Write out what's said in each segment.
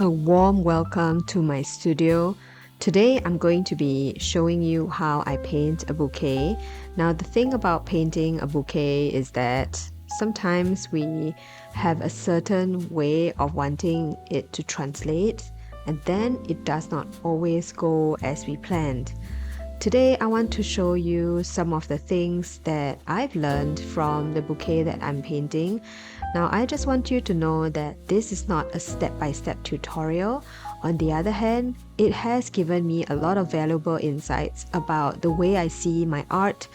A warm welcome to my studio. Today I'm going to be showing you how I paint a bouquet. Now the thing about painting a bouquet is that sometimes we have a certain way of wanting it to translate, and then it does not always go as we planned. Today I want to show you some of the things that I've learned from the bouquet that I'm painting. Now I just want you to know that this is not a step-by-step tutorial. On the other hand, it has given me a lot of valuable insights about the way I see my art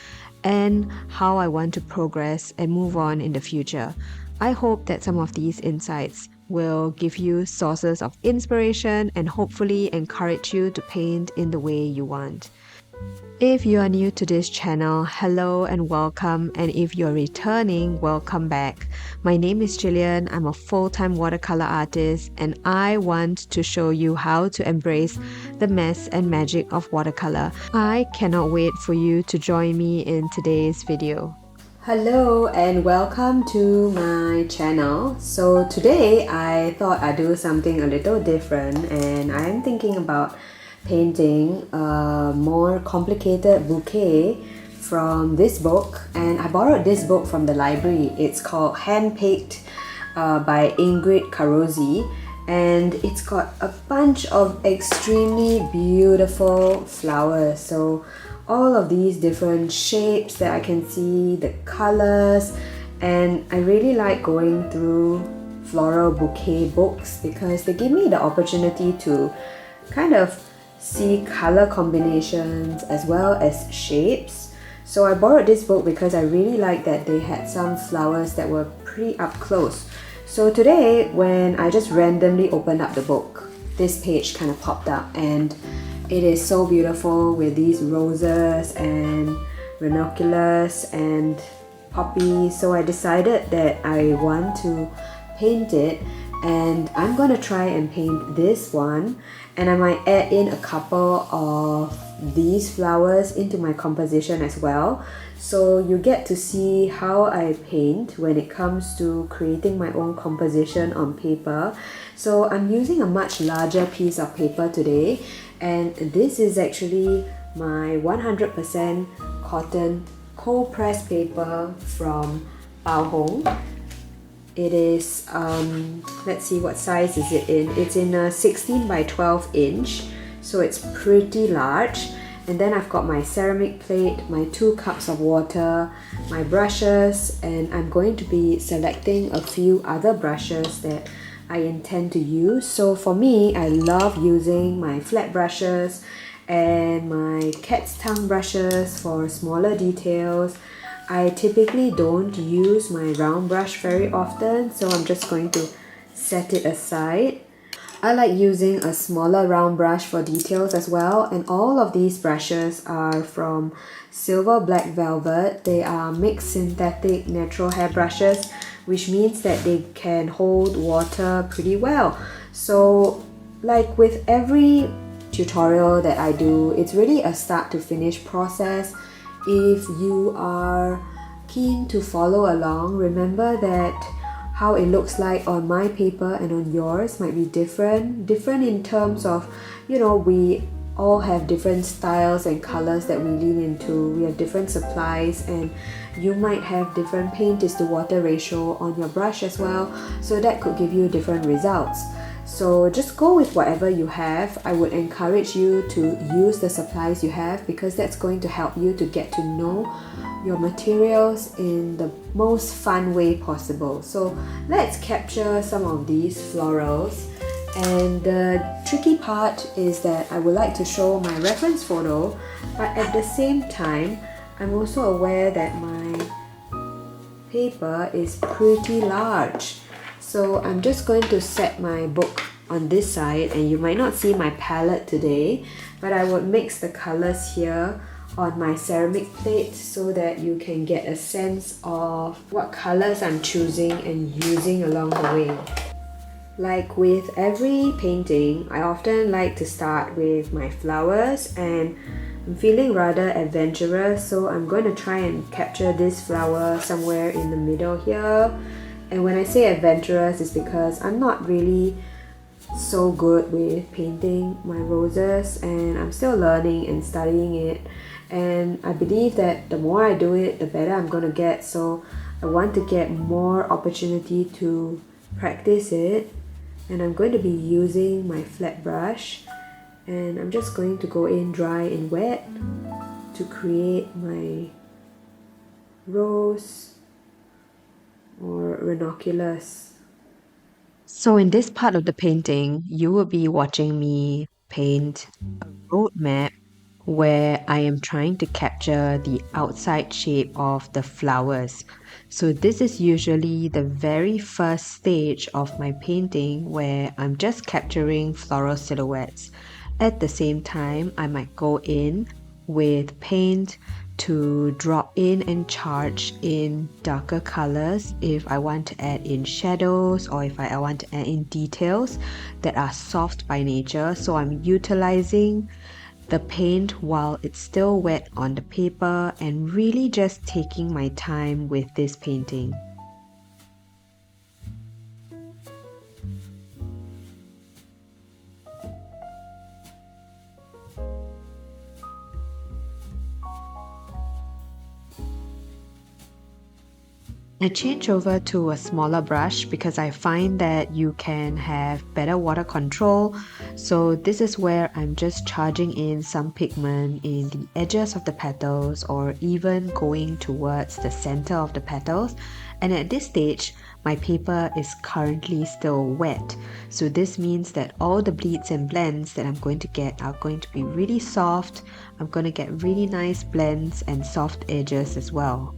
and how I want to progress and move on in the future. I hope that some of these insights will give you sources of inspiration and hopefully encourage you to paint in the way you want. If you are new to this channel, hello and welcome, and if you're returning, welcome back. My name is Jillian. I'm a full-time watercolor artist, and I want to show you how to embrace the mess and magic of watercolor. I cannot wait for you to join me in today's video. Hello and welcome to my channel. So today I thought I'd do something a little different, and I'm thinking about painting a more complicated bouquet from this book, and I borrowed this book from the library. It's called Handpicked by Ingrid Carozzi, and it's got a bunch of extremely beautiful flowers. So all of these different shapes that I can see, the colors, and I really like going through floral bouquet books because they give me the opportunity to kind of see color combinations as well as shapes. So I borrowed this book because I really liked that they had some flowers that were pretty up close. So today when I just randomly opened up the book, this page kind of popped up, and it is so beautiful with these roses and ranunculus and poppies. So I decided that I want to paint it, and I'm gonna try and paint this one, and I might add in a couple of these flowers into my composition as well. So you get to see how I paint when it comes to creating my own composition on paper. So I'm using a much larger piece of paper today, and this is actually my 100% cotton cold pressed paper from Bao Hong. It is, let's see, what size is it in? It's in a 16 by 12 inch, so it's pretty large. And then I've got my ceramic plate, my 2 cups of water, my brushes, and I'm going to be selecting a few other brushes that I intend to use. So for me, I love using my flat brushes and my cat's tongue brushes for smaller details. I typically don't use my round brush very often, so I'm just going to set it aside. I like using a smaller round brush for details as well, and all of these brushes are from Silver Black Velvet. They are mixed synthetic natural hair brushes, which means that they can hold water pretty well. So like with every tutorial that I do, it's really a start to finish process. If you are keen to follow along, remember that how it looks like on my paper and on yours might be different in terms of, you know, we all have different styles and colors that we lean into. We have different supplies, and you might have different paint is to water ratio on your brush as well, so that could give you different results. So just go with whatever you have. I would encourage you to use the supplies you have, because that's going to help you to get to know your materials in the most fun way possible. So let's capture some of these florals. And the tricky part is that I would like to show my reference photo, but at the same time, I'm also aware that my paper is pretty large. So I'm just going to set my book on this side, and you might not see my palette today, but I would mix the colors here on my ceramic plate so that you can get a sense of what colors I'm choosing and using along the way. Like with every painting, I often like to start with my flowers, and I'm feeling rather adventurous, so I'm going to try and capture this flower somewhere in the middle here. And when I say adventurous, it's because I'm not really so good with painting my roses, and I'm still learning and studying it, and I believe that the more I do it, the better I'm gonna get. So I want to get more opportunity to practice it, and I'm going to be using my flat brush, and I'm just going to go in dry and wet to create my rose or ranunculus. So in this part of the painting, you will be watching me paint a road map where I am trying to capture the outside shape of the flowers. So this is usually the very first stage of my painting where I'm just capturing floral silhouettes. At the same time, I might go in with paint to drop in and charge in darker colors if I want to add in shadows, or if I want to add in details that are soft by nature. So I'm utilizing the paint while it's still wet on the paper and really just taking my time with this painting. I change over to a smaller brush because I find that you can have better water control. So this is where I'm just charging in some pigment in the edges of the petals, or even going towards the center of the petals. And at this stage, my paper is currently still wet. So this means that all the bleeds and blends that I'm going to get are going to be really soft. I'm going to get really nice blends and soft edges as well.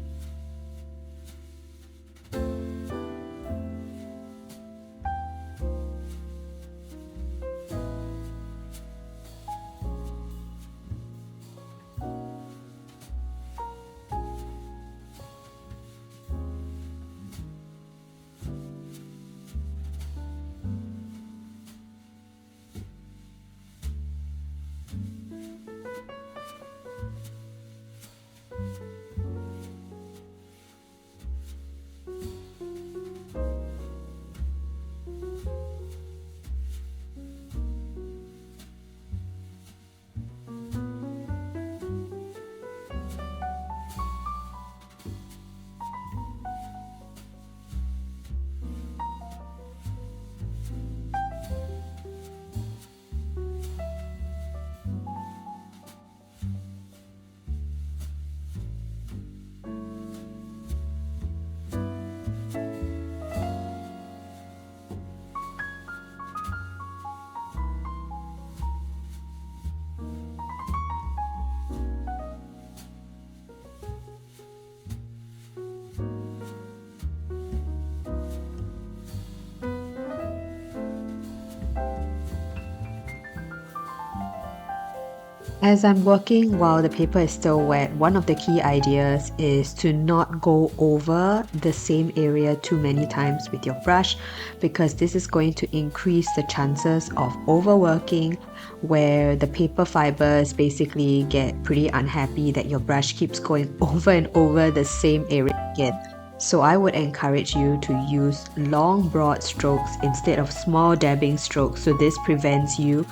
As I'm working while the paper is still wet, one of the key ideas is to not go over the same area too many times with your brush, because this is going to increase the chances of overworking, where the paper fibers basically get pretty unhappy that your brush keeps going over and over the same area again. So I would encourage you to use long broad strokes instead of small dabbing strokes, so this prevents you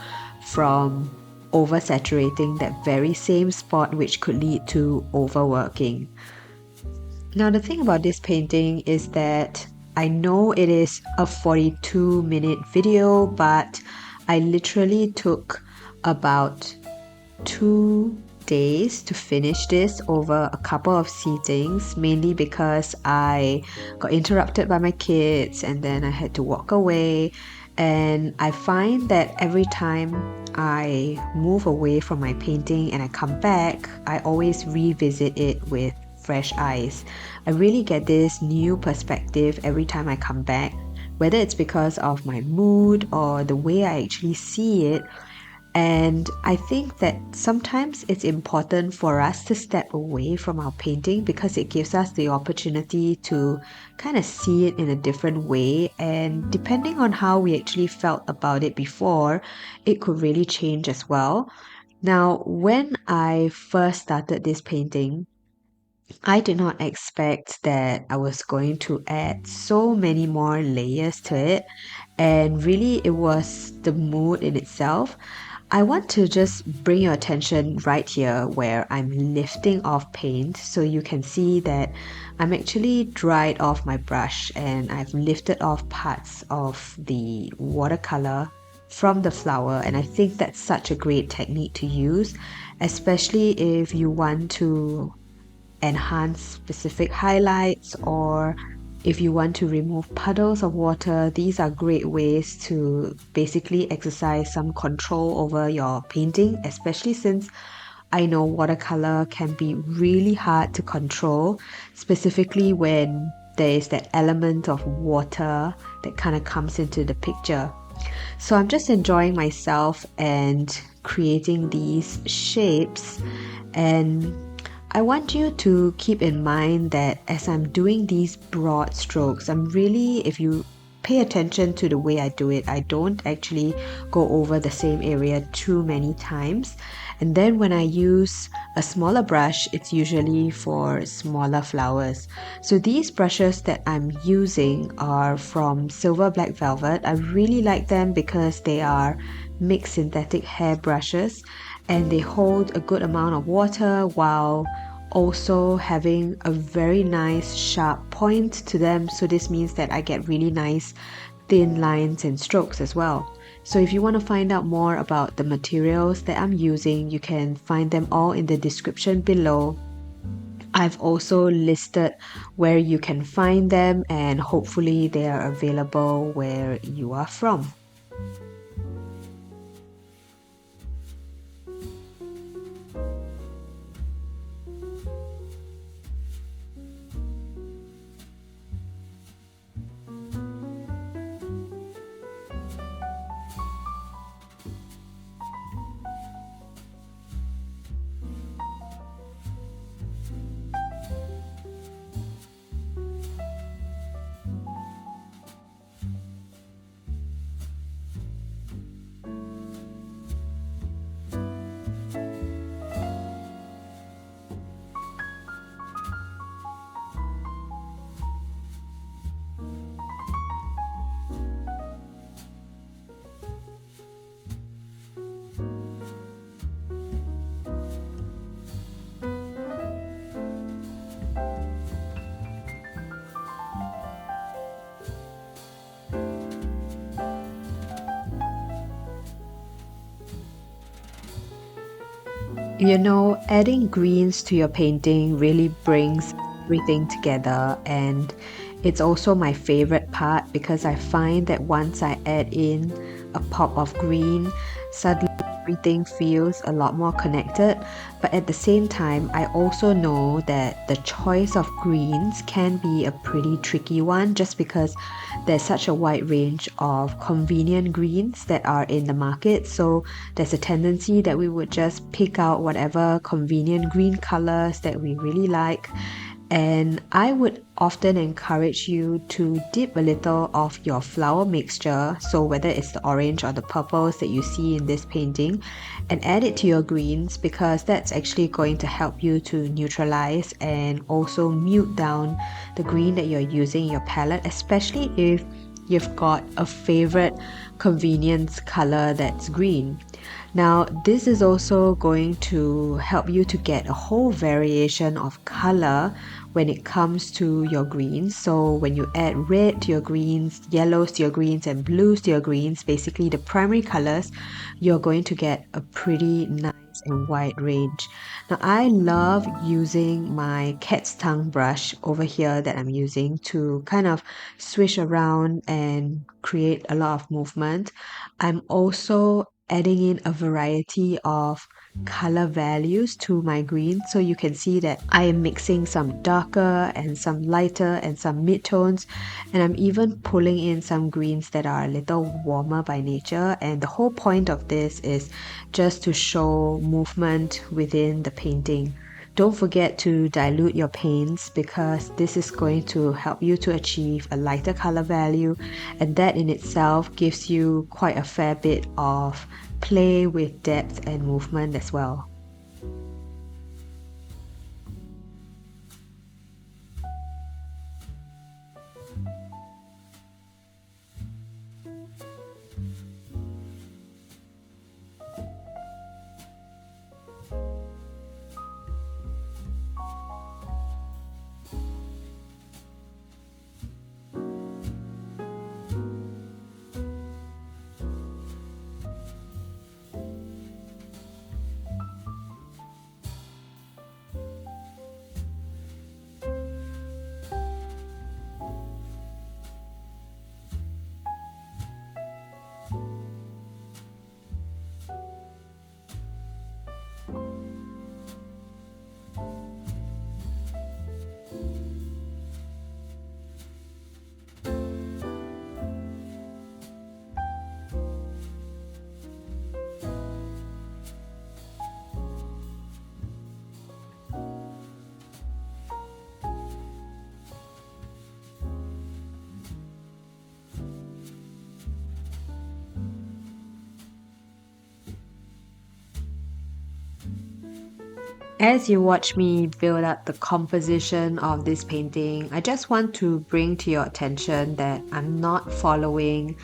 from oversaturating that very same spot, which could lead to overworking. Now the thing about this painting is that I know it is a 42-minute video, but I literally took about 2 days to finish this over a couple of sittings, mainly because I got interrupted by my kids and then I had to walk away. And I find that every time I move away from my painting and I come back, I always revisit it with fresh eyes. I really get this new perspective every time I come back, whether it's because of my mood or the way I actually see it. And I think that sometimes it's important for us to step away from our painting because it gives us the opportunity to kind of see it in a different way. And depending on how we actually felt about it before, it could really change as well. Now, when I first started this painting, I did not expect that I was going to add so many more layers to it, and really it was the mood in itself. I want to just bring your attention right here where I'm lifting off paint so you can see that I'm actually dried off my brush and I've lifted off parts of the watercolor from the flower, and I think that's such a great technique to use, especially if you want to enhance specific highlights, or if you want to remove puddles of water. These are great ways to basically exercise some control over your painting, especially since I know watercolor can be really hard to control, specifically when there is that element of water that kind of comes into the picture. So I'm just enjoying myself and creating these shapes, and I want you to keep in mind that as I'm doing these broad strokes, I'm really, if you pay attention to the way I do it, I don't actually go over the same area too many times. And then when I use a smaller brush, it's usually for smaller flowers. So these brushes that I'm using are from Silver Black Velvet. I really like them because they are mixed synthetic hair brushes and they hold a good amount of water while also having a very nice sharp point to them. So this means that I get really nice thin lines and strokes as well. So if you want to find out more about the materials that I'm using, you can find them all in the description below. I've also listed where you can find them, and hopefully they are available where you are from. You know, adding greens to your painting really brings everything together, and it's also my favorite part because I find that once I add in a pop of green, suddenly everything feels a lot more connected. But at the same time, I also know that the choice of greens can be a pretty tricky one just because there's such a wide range of convenient greens that are in the market. So there's a tendency that we would just pick out whatever convenient green colors that we really like. And I would often encourage you to dip a little of your flower mixture, so whether it's the orange or the purples that you see in this painting, and add it to your greens, because that's actually going to help you to neutralize and also mute down the green that you're using in your palette, especially if you've got a favorite convenience color that's green. Now, this is also going to help you to get a whole variation of color when it comes to your greens. So when you add red to your greens, yellows to your greens, and blues to your greens, basically the primary colors, you're going to get a pretty nice and wide range. Now, I love using my cat's tongue brush over here that I'm using to kind of swish around and create a lot of movement. I'm also adding in a variety of color values to my green, so you can see that I am mixing some darker and some lighter and some mid-tones, and I'm even pulling in some greens that are a little warmer by nature. And the whole point of this is just to show movement within the painting. Don't forget to dilute your paints, because this is going to help you to achieve a lighter color value, and that in itself gives you quite a fair bit of play with depth and movement as well. As you watch me build up the composition of this painting, I just want to bring to your attention that I'm not following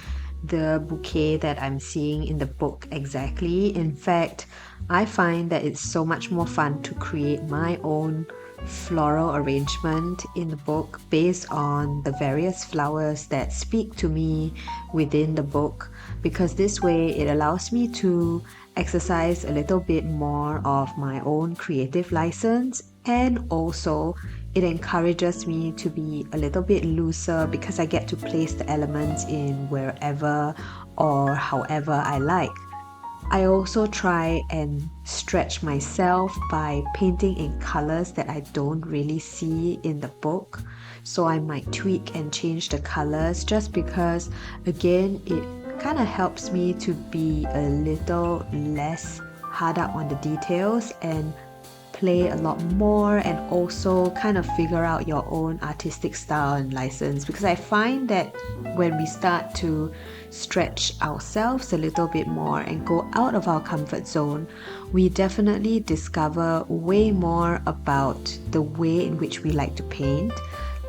the bouquet that I'm seeing in the book exactly. In fact, I find that it's so much more fun to create my own floral arrangement in the book based on the various flowers that speak to me within the book, because this way it allows me to exercise a little bit more of my own creative license, and also it encourages me to be a little bit looser because I get to place the elements in wherever or however I like. I also try and stretch myself by painting in colors that I don't really see in the book. So I might tweak and change the colors just because, again, it kind of helps me to be a little less hard up on the details and play a lot more, and also kind of figure out your own artistic style and license, because I find that when we start to stretch ourselves a little bit more and go out of our comfort zone, we definitely discover way more about the way in which we like to paint,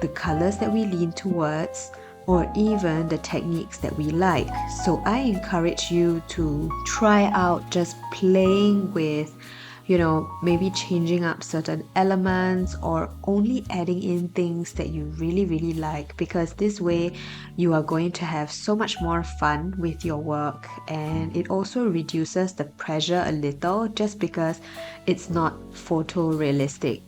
the colors that we lean towards, or even the techniques that we like. So I encourage you to try out just playing with, maybe changing up certain elements or only adding in things that you really, really like, because this way you are going to have so much more fun with your work, and it also reduces the pressure a little just because it's not photorealistic.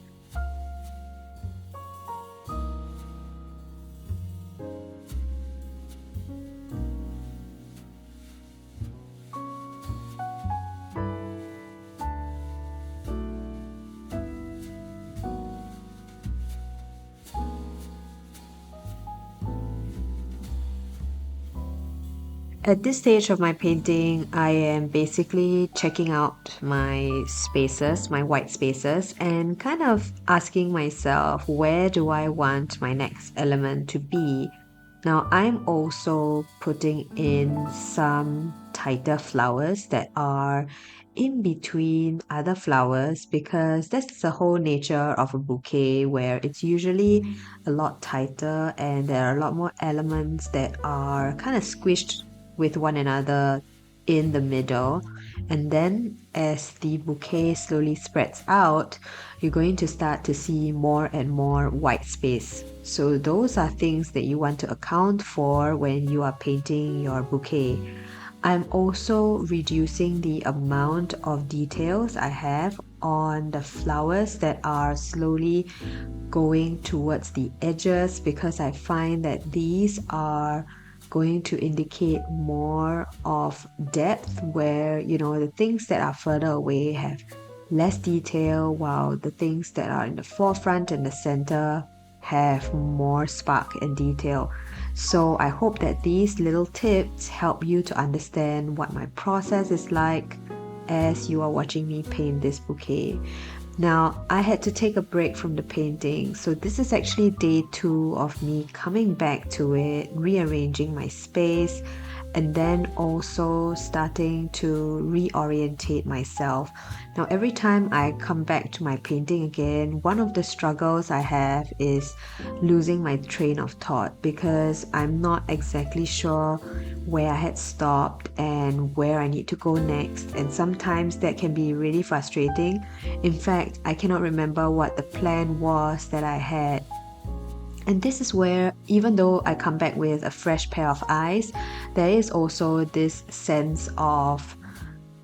At this stage of my painting, I am basically checking out my spaces, my white spaces, and kind of asking myself, where do I want my next element to be? Now, I'm also putting in some tighter flowers that are in between other flowers, because that's the whole nature of a bouquet, where it's usually a lot tighter and there are a lot more elements that are kind of squished with one another in the middle. And then as the bouquet slowly spreads out, you're going to start to see more and more white space. So those are things that you want to account for when you are painting your bouquet. I'm also reducing the amount of details I have on the flowers that are slowly going towards the edges, because I find that these are going to indicate more of depth, where the things that are further away have less detail, while the things that are in the forefront and the center have more spark and detail. So I hope that these little tips help you to understand what my process is like as you are watching me paint this bouquet. Now, I had to take a break from the painting, so this is actually day 2 of me coming back to it, rearranging my space, and then also starting to reorientate myself. Now, every time I come back to my painting again, one of the struggles I have is losing my train of thought, because I'm not exactly sure where I had stopped and where I need to go next, and sometimes that can be really frustrating. In fact, I cannot remember what the plan was that I had. And this is where, even though I come back with a fresh pair of eyes, there is also this sense of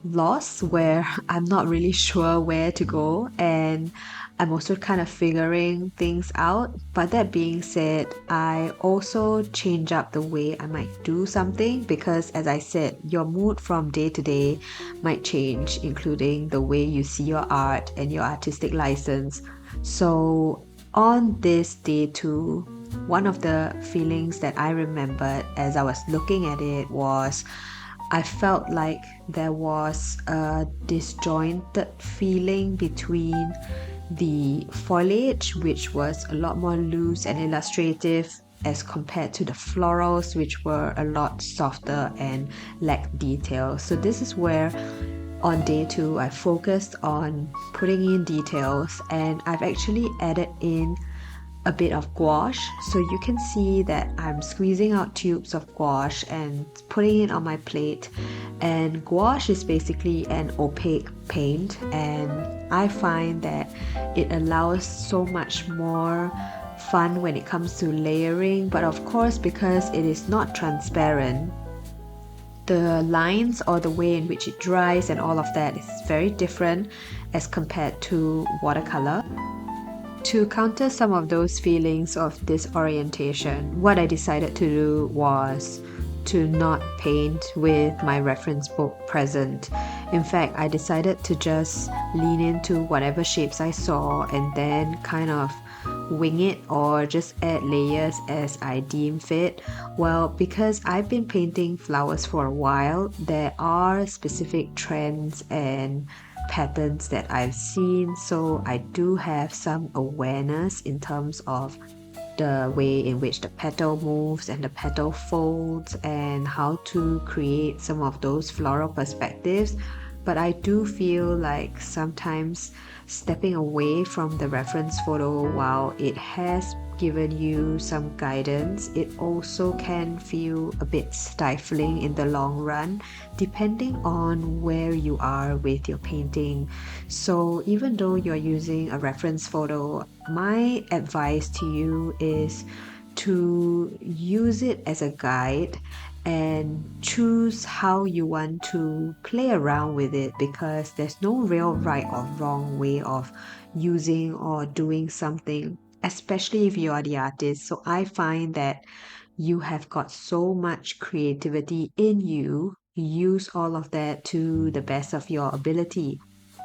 loss where I'm not really sure where to go, and I'm also kind of figuring things out. But that being said, I also change up the way I might do something, because as I said, your mood from day to day might change, including the way you see your art and your artistic license. So on this day 2, one of the feelings that I remembered as I was looking at it was, I felt like there was a disjointed feeling between the foliage, which was a lot more loose and illustrative, as compared to the florals, which were a lot softer and lacked detail. So this is where On day 2, I focused on putting in details, and I've actually added in a bit of gouache. So you can see that I'm squeezing out tubes of gouache and putting it on my plate. And gouache is basically an opaque paint, and I find that it allows so much more fun when it comes to layering. But of course, because it is not transparent, the lines or the way in which it dries and all of that is very different as compared to watercolor. To counter some of those feelings of disorientation, what I decided to do was to not paint with my reference book present. In fact, I decided to just lean into whatever shapes I saw and then kind of wing it or just add layers as I deem fit. Well, because I've been painting flowers for a while, there are specific trends and patterns that I've seen, so I do have some awareness in terms of the way in which the petal moves and the petal folds and how to create some of those floral perspectives. But I do feel like sometimes stepping away from the reference photo, while it has given you some guidance, it also can feel a bit stifling in the long run, depending on where you are with your painting. So even though you're using a reference photo, my advice to you is to use it as a guide and choose how you want to play around with it, because there's no real right or wrong way of using or doing something, especially if you are the artist. So I find that you have got so much creativity in you. Use all of that to the best of your ability.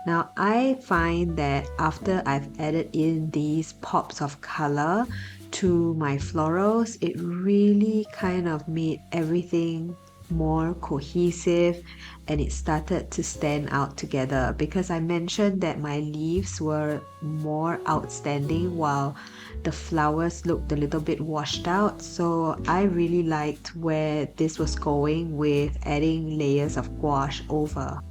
Now, I find that after I've added in these pops of color to my florals, it really kind of made everything more cohesive and it started to stand out together, because I mentioned that my leaves were more outstanding while the flowers looked a little bit washed out. So I really liked where this was going with adding layers of gouache over.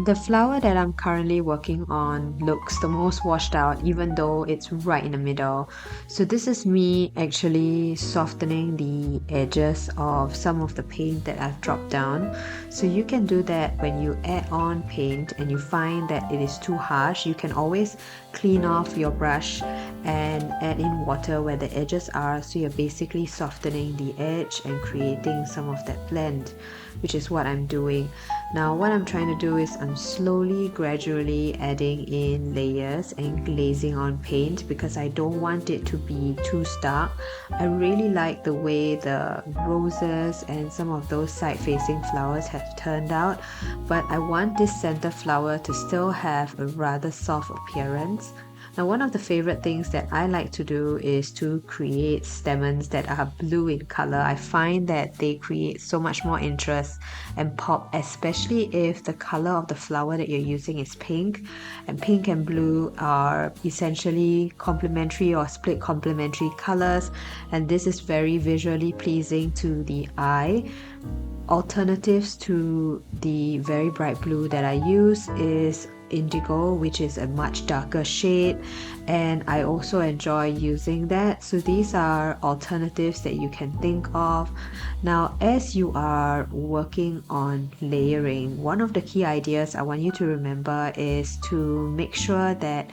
The flower that I'm currently working on looks the most washed out, even though it's right in the middle. So this is me actually softening the edges of some of the paint that I've dropped down. So you can do that when you add on paint and you find that it is too harsh. You can always clean off your brush and add in water where the edges are, so you're basically softening the edge and creating some of that blend, which is what I'm doing. Now what I'm trying to do is I'm slowly, gradually adding in layers and glazing on paint because I don't want it to be too stark. I really like the way the roses and some of those side-facing flowers have turned out, but I want this center flower to still have a rather soft appearance. Now, one of the favorite things that I like to do is to create stamens that are blue in color. I find that they create so much more interest and pop, especially if the color of the flower that you're using is pink. And pink and blue are essentially complementary or split complementary colors, and this is very visually pleasing to the eye. Alternatives to the very bright blue that I use is indigo, which is a much darker shade, and I also enjoy using that. So these are alternatives that you can think of. Now, as you are working on layering, one of the key ideas I want you to remember is to make sure that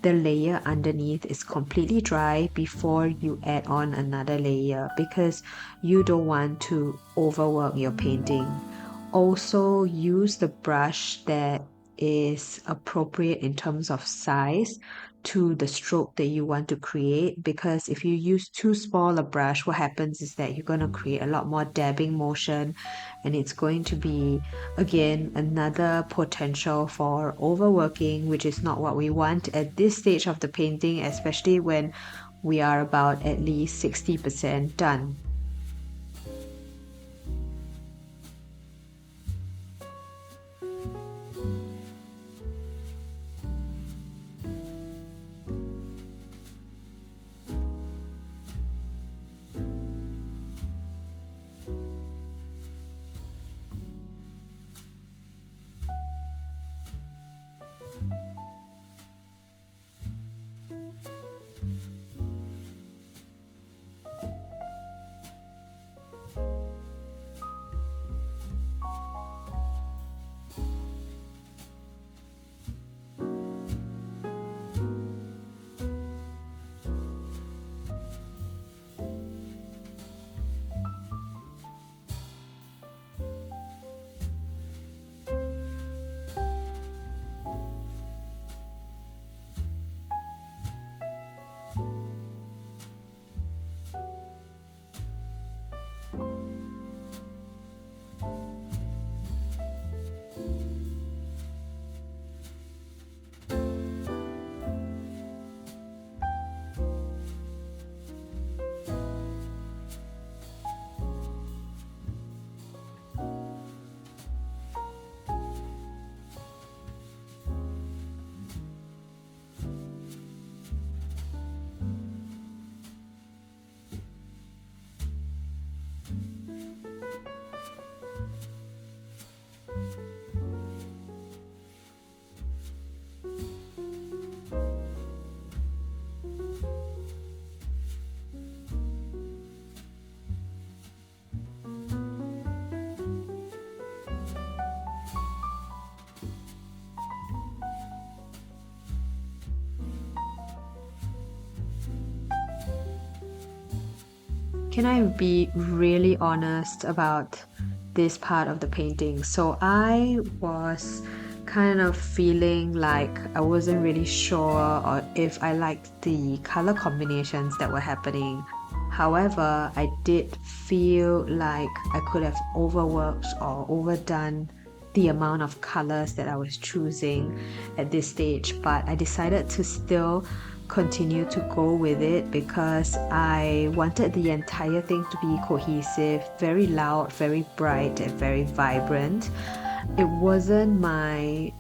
the layer underneath is completely dry before you add on another layer, because you don't want to overwork your painting. Also, use the brush that is appropriate in terms of size to the stroke that you want to create, because if you use too small a brush, what happens is that you're going to create a lot more dabbing motion, and it's going to be again another potential for overworking, which is not what we want at this stage of the painting, especially when we are about at least 60% done. Can I be really honest about this part of the painting? So I was kind of feeling like I wasn't really sure or if I liked the color combinations that were happening. However, I did feel like I could have overworked or overdone the amount of colors that I was choosing at this stage, but I decided to still continue to go with it because I wanted the entire thing to be cohesive, very loud, very bright, and very vibrant. It wasn't my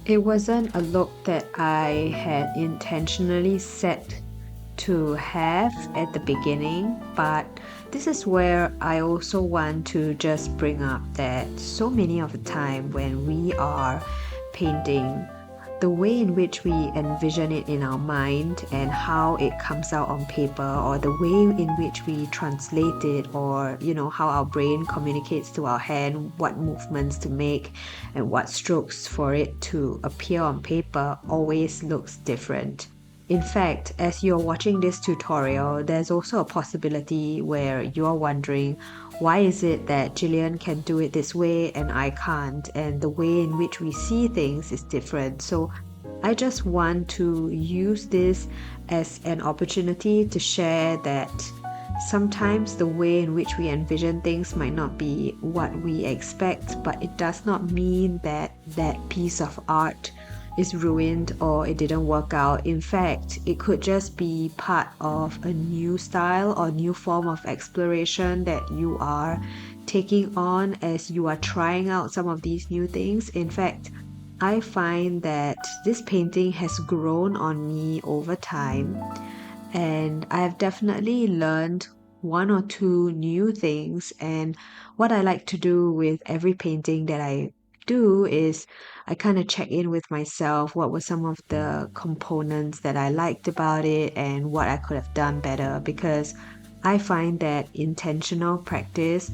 it wasn't a look that I had intentionally set to have at the beginning, but this is where I also want to just bring up that so many of the time when we are painting, the way in which we envision it in our mind and how it comes out on paper, or the way in which we translate it, or how our brain communicates to our hand what movements to make and what strokes for it to appear on paper, always looks different. In fact, as you're watching this tutorial, there's also a possibility where you're wondering, why is it that Jillian can do it this way and I can't, and the way in which we see things is different. So I just want to use this as an opportunity to share that sometimes the way in which we envision things might not be what we expect, but it does not mean that that piece of art is ruined or it didn't work out. In fact, it could just be part of a new style or new form of exploration that you are taking on as you are trying out some of these new things. In fact, I find that this painting has grown on me over time, and I've definitely learned one or two new things. And what I like to do with every painting that I do is I kind of check in with myself. What were some of the components that I liked about it and what I could have done better? Because I find that intentional practice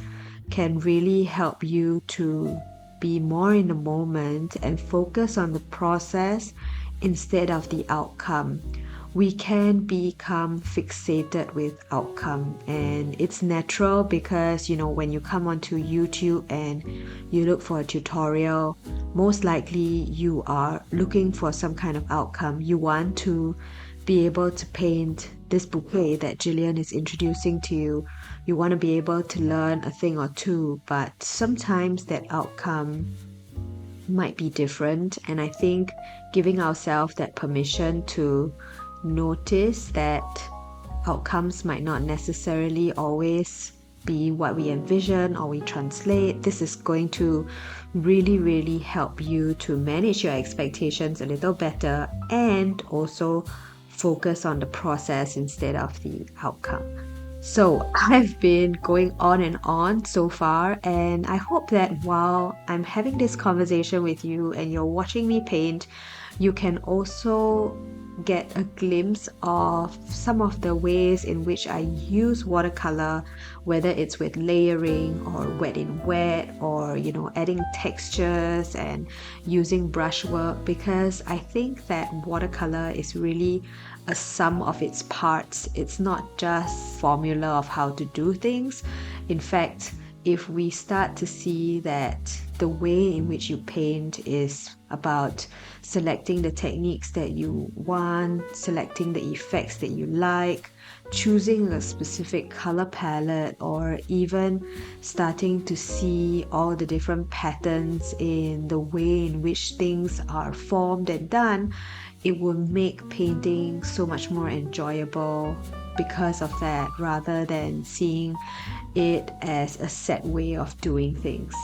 can really help you to be more in the moment and focus on the process instead of the outcome. We can become fixated with outcome, and it's natural because when you come onto YouTube and you look for a tutorial, most likely you are looking for some kind of outcome. You want to be able to paint this bouquet that Jillian is introducing to you. You want to be able to learn a thing or two, but sometimes that outcome might be different. And I think giving ourselves that permission to notice that outcomes might not necessarily always be what we envision or we translate, this is going to really, really help you to manage your expectations a little better and also focus on the process instead of the outcome. So I've been going on and on so far, and I hope that while I'm having this conversation with you and you're watching me paint, you can also get a glimpse of some of the ways in which I use watercolor, whether it's with layering or wet in wet, or adding textures and using brushwork, because I think that watercolor is really a sum of its parts. It's not just formula of how to do things. In fact, if we start to see that the way in which you paint is about selecting the techniques that you want, selecting the effects that you like, choosing a specific color palette, or even starting to see all the different patterns in the way in which things are formed and done, it will make painting so much more enjoyable because of that, rather than seeing it as a set way of doing things.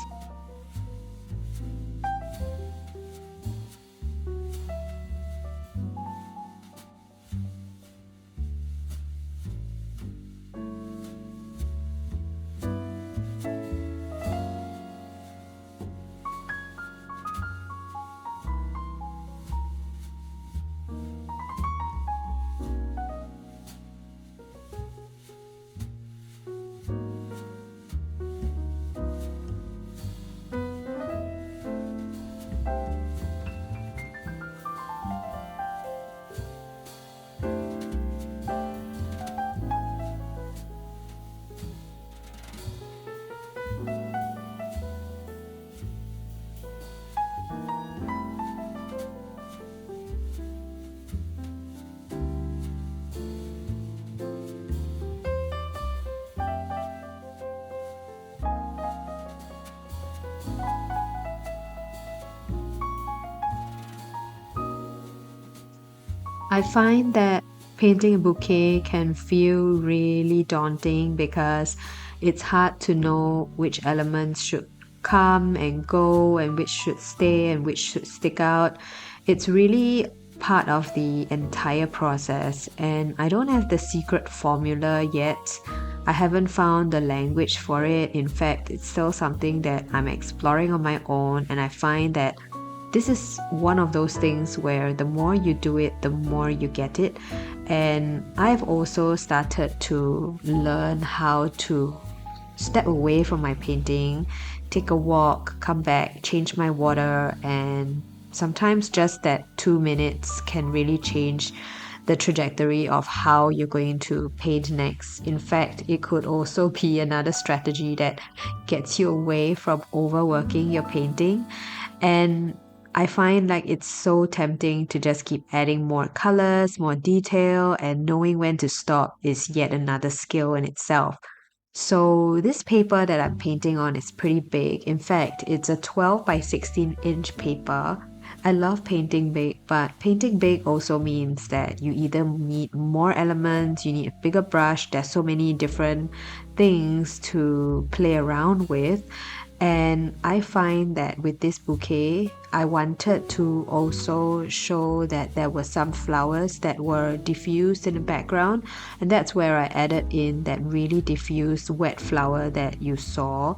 I find that painting a bouquet can feel really daunting because it's hard to know which elements should come and go and which should stay and which should stick out. It's really part of the entire process, and I don't have the secret formula yet. I haven't found the language for it. In fact, it's still something that I'm exploring on my own, and I find that this is one of those things where the more you do it, the more you get it. And I've also started to learn how to step away from my painting, take a walk, come back, change my water, and sometimes just that 2 minutes can really change the trajectory of how you're going to paint next. In fact, it could also be another strategy that gets you away from overworking your painting. And I find like it's so tempting to just keep adding more colors, more detail, and knowing when to stop is yet another skill in itself. So this paper that I'm painting on is pretty big. In fact, it's a 12 by 16-inch paper. I love painting big, but painting big also means that you either need more elements, you need a bigger brush, there's so many different things to play around with. And I find that with this bouquet, I wanted to also show that there were some flowers that were diffused in the background, and that's where I added in that really diffused wet flower that you saw.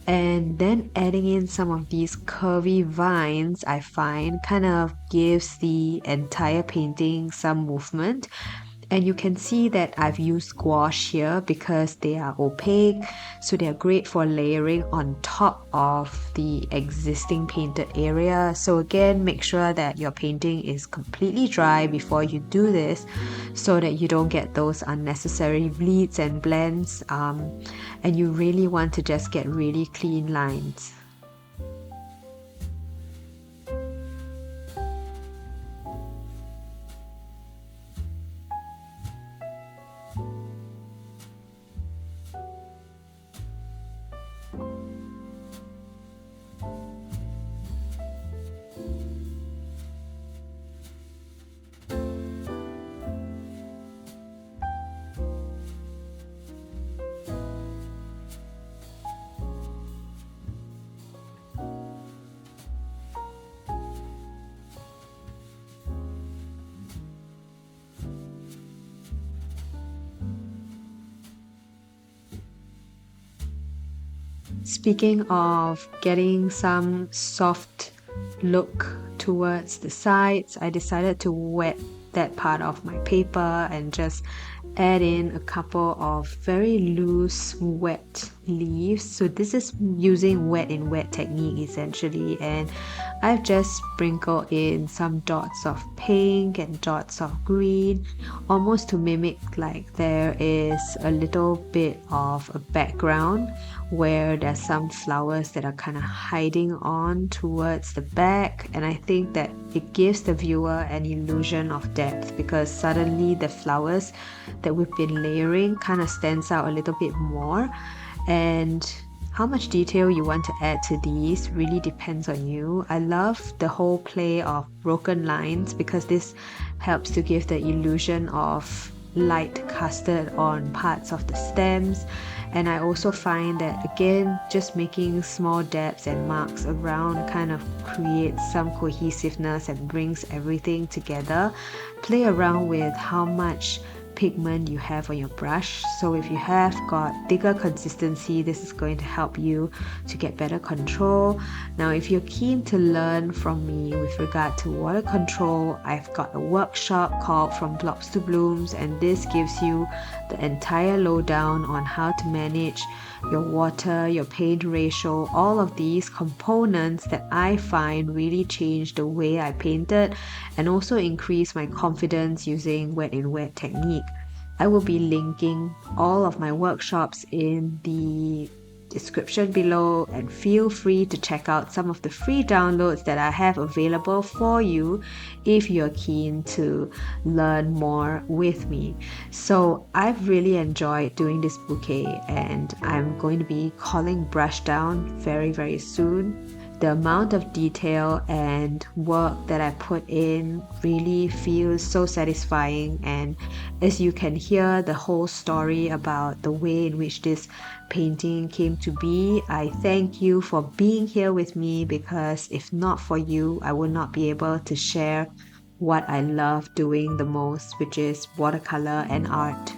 And then adding in some of these curvy vines, I find kind of gives the entire painting some movement. And you can see that I've used gouache here because they are opaque, so they're great for layering on top of the existing painted area. So again, make sure that your painting is completely dry before you do this so that you don't get those unnecessary bleeds and blends, and you really want to just get really clean lines. Speaking of getting some soft look towards the sides, I decided to wet that part of my paper and just add in a couple of very loose wet leaves. So this is using wet in wet technique essentially, and I've just sprinkled in some dots of pink and dots of green, almost to mimic like there is a little bit of a background where there's some flowers that are kind of hiding on towards the back. And I think that it gives the viewer an illusion of depth because suddenly the flowers that we've been layering kind of stands out a little bit more. And how much detail you want to add to these really depends on you. I love the whole play of broken lines because this helps to give the illusion of light casted on parts of the stems. And I also find that again, just making small dabs and marks around kind of creates some cohesiveness and brings everything together. Play around with how much pigment you have on your brush. So if you have got thicker consistency, this is going to help you to get better control. Now if you're keen to learn from me with regard to water control, I've got a workshop called From Blobs to Blooms, and this gives you the entire lowdown on how to manage your water, your paint ratio, all of these components that I find really change the way I painted and also increase my confidence using wet in wet technique. I will be linking all of my workshops in the description below, and feel free to check out some of the free downloads that I have available for you if you're keen to learn more with me. So I've really enjoyed doing this bouquet, and I'm going to be calling brush down very soon. The amount of detail and work that I put in really feels so satisfying, and as you can hear the whole story about the way in which this painting came to be, I thank you for being here with me, because if not for you, I would not be able to share what I love doing the most, which is watercolor and art.